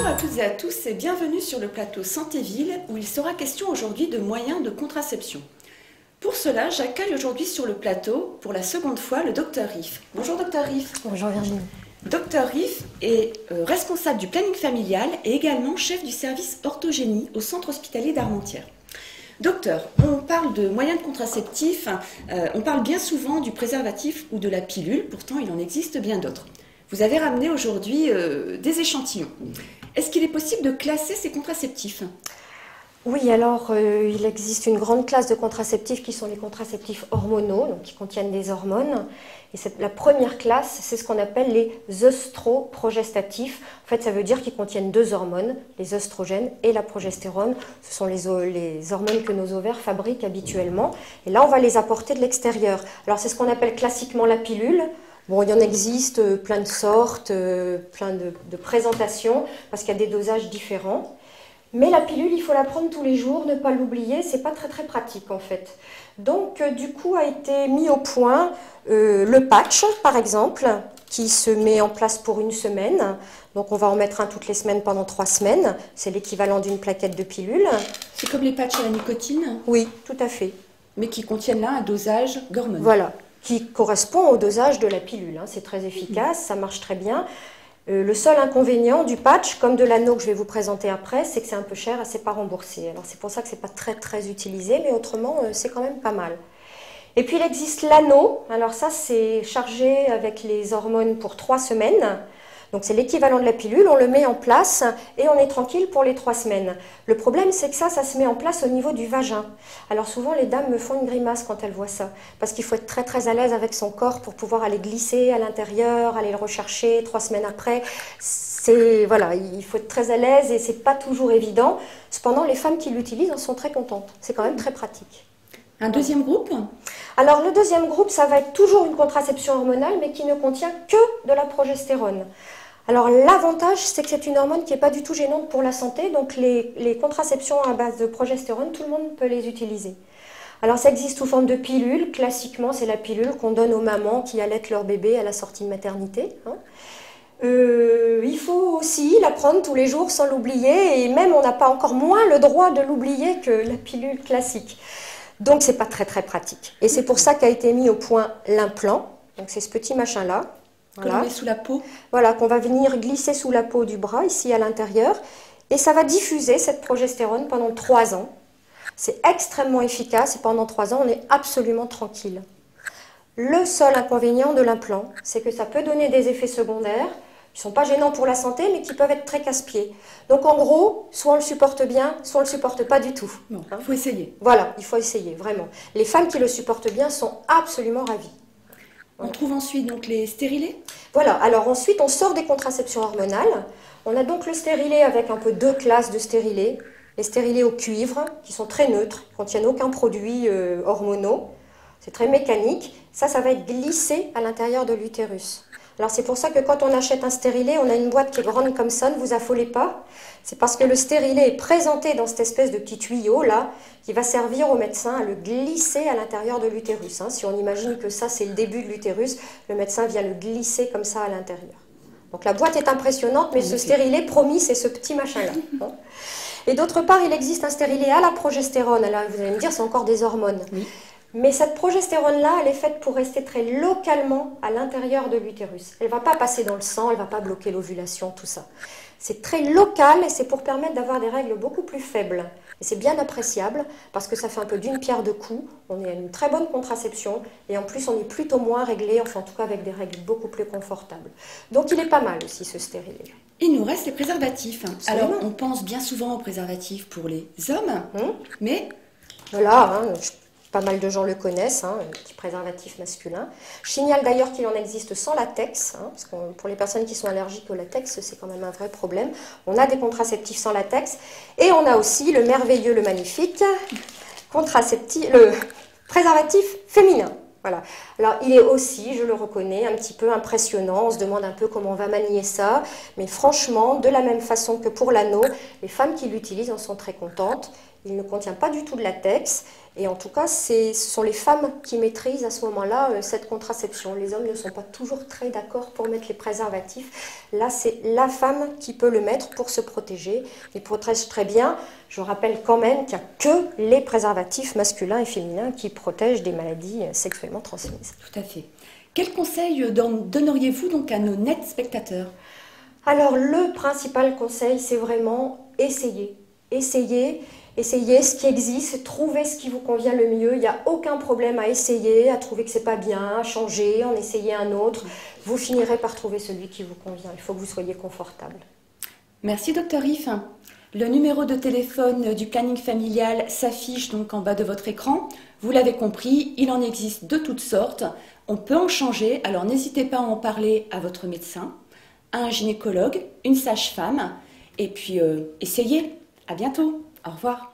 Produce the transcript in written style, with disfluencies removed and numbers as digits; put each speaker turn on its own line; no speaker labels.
Bonjour à toutes et à tous et bienvenue sur le plateau Santé-Ville où il sera question aujourd'hui de moyens de contraception. Pour cela, j'accueille aujourd'hui sur le plateau, pour la seconde fois, le Dr Riff. Bonjour Dr Riff.
Bonjour Virginie.
Dr Riff est responsable du planning familial et également chef du service orthogénie au centre hospitalier d'Armentières. Docteur, on parle de moyens de contraceptifs, on parle bien souvent du préservatif ou de la pilule, pourtant il en existe bien d'autres. Vous avez ramené aujourd'hui des échantillons. Est-ce qu'il est possible de classer ces contraceptifs ?
Oui, alors il existe une grande classe de contraceptifs qui sont les contraceptifs hormonaux, donc qui contiennent des hormones. Et la première classe, c'est ce qu'on appelle les œstroprogestatifs. En fait, ça veut dire qu'ils contiennent deux hormones, les œstrogènes et la progestérone. Ce sont les hormones que nos ovaires fabriquent habituellement. Et là, on va les apporter de l'extérieur. Alors, c'est ce qu'on appelle classiquement la pilule. Bon, il y en existe plein de sortes, plein de présentations, parce qu'il y a des dosages différents. Mais la pilule, il faut la prendre tous les jours, ne pas l'oublier, c'est pas très pratique en fait. Donc du coup a été mis au point le patch par exemple, qui se met en place pour une semaine. Donc on va en mettre un toutes les semaines pendant 3 semaines, c'est l'équivalent d'une plaquette de pilule.
C'est comme les patchs à la nicotine ?
Oui, tout à fait.
Mais qui contiennent là un dosage d'hormones.
Voilà, qui correspond au dosage de la pilule, hein. C'est très efficace, ça marche très bien. Le seul inconvénient du patch, comme de l'anneau que je vais vous présenter après, c'est que c'est un peu cher et c'est pas remboursé. Alors c'est pour ça que c'est pas très utilisé, mais autrement c'est quand même pas mal. Et puis il existe l'anneau. Alors ça c'est chargé avec les hormones pour 3 semaines. Donc c'est l'équivalent de la pilule, on le met en place et on est tranquille pour les 3 semaines. Le problème c'est que ça se met en place au niveau du vagin. Alors souvent les dames me font une grimace quand elles voient ça, parce qu'il faut être très à l'aise avec son corps pour pouvoir aller glisser à l'intérieur, aller le rechercher 3 semaines après. Voilà, il faut être très à l'aise et c'est pas toujours évident. Cependant les femmes qui l'utilisent en sont très contentes, c'est quand même très pratique.
Un deuxième groupe ?
Alors le deuxième groupe, ça va être toujours une contraception hormonale, mais qui ne contient que de la progestérone. Alors l'avantage, c'est que c'est une hormone qui n'est pas du tout gênante pour la santé, donc les contraceptions à base de progestérone, tout le monde peut les utiliser. Alors ça existe sous forme de pilule, classiquement c'est la pilule qu'on donne aux mamans qui allaitent leur bébé à la sortie de maternité. Il faut aussi la prendre tous les jours sans l'oublier, et même on n'a pas encore moins le droit de l'oublier que la pilule classique. Donc c'est pas très pratique. Et c'est pour ça qu'a été mis au point l'implant, donc c'est ce petit machin-là.
Voilà. Qu'on met sous la peau.
Voilà, qu'on va venir glisser sous la peau du bras, ici à l'intérieur. Et ça va diffuser cette progestérone pendant 3 ans. C'est extrêmement efficace et pendant 3 ans, on est absolument tranquille. Le seul inconvénient de l'implant, c'est que ça peut donner des effets secondaires qui ne sont pas gênants pour la santé, mais qui peuvent être très casse-pieds. Donc en gros, soit on le supporte bien, soit on ne le supporte pas du tout.
Il faut essayer.
Voilà, il faut essayer, vraiment. Les femmes qui le supportent bien sont absolument ravies.
On trouve ensuite donc les stérilés.
Voilà, alors ensuite on sort des contraceptions hormonales. On a donc le stérilet avec un peu 2 classes de stérilés. Les stérilés au cuivre, qui sont très neutres, qui ne contiennent aucun produit hormonaux. C'est très mécanique. Ça va être glissé à l'intérieur de l'utérus. Alors c'est pour ça que quand on achète un stérilet, on a une boîte qui est grande comme ça, ne vous affolez pas. C'est parce que le stérilet est présenté dans cette espèce de petit tuyau là, qui va servir au médecin à le glisser à l'intérieur de l'utérus. Si on imagine que ça c'est le début de l'utérus, le médecin vient le glisser comme ça à l'intérieur. Donc la boîte est impressionnante, mais ce stérilet, promis, c'est ce petit machin-là. Et d'autre part, il existe un stérilet à la progestérone. Alors vous allez me dire, c'est encore des hormones. Oui. Mais cette progestérone-là, elle est faite pour rester très localement à l'intérieur de l'utérus. Elle ne va pas passer dans le sang, elle ne va pas bloquer l'ovulation, tout ça. C'est très local et c'est pour permettre d'avoir des règles beaucoup plus faibles. Et c'est bien appréciable parce que ça fait un peu d'une pierre deux coups. On est à une très bonne contraception et en plus on est plutôt moins réglé, enfin en tout cas avec des règles beaucoup plus confortables. Donc il est pas mal aussi ce stérilet.
Il nous reste les préservatifs.
Absolument.
Alors on pense bien souvent aux préservatifs pour les hommes, mais...
Voilà, pas mal de gens le connaissent, le petit préservatif masculin. Je signale d'ailleurs qu'il en existe sans latex, parce que pour les personnes qui sont allergiques au latex, c'est quand même un vrai problème. On a des contraceptifs sans latex, et on a aussi le merveilleux, le magnifique, le préservatif féminin. Voilà. Alors il est aussi, je le reconnais, un petit peu impressionnant, on se demande un peu comment on va manier ça, mais franchement, de la même façon que pour l'anneau, les femmes qui l'utilisent en sont très contentes. Il ne contient pas du tout de latex. Et en tout cas, ce sont les femmes qui maîtrisent à ce moment-là cette contraception. Les hommes ne sont pas toujours très d'accord pour mettre les préservatifs. Là, c'est la femme qui peut le mettre pour se protéger. Il protège très bien. Je rappelle quand même qu'il n'y a que les préservatifs masculins et féminins qui protègent des maladies sexuellement transmises.
Tout à fait. Quel conseil donneriez-vous donc à nos nets spectateurs?
Alors, le principal conseil, c'est vraiment essayer. Essayez ce qui existe, trouvez ce qui vous convient le mieux. Il n'y a aucun problème à essayer, à trouver que c'est pas bien, à changer, en essayer un autre. Vous finirez par trouver celui qui vous convient. Il faut que vous soyez confortable.
Merci, Dr Yves. Le numéro de téléphone du planning familial s'affiche donc en bas de votre écran. Vous l'avez compris, il en existe de toutes sortes. On peut en changer, alors n'hésitez pas à en parler à votre médecin, à un gynécologue, une sage-femme, et puis essayez. À bientôt. Au revoir.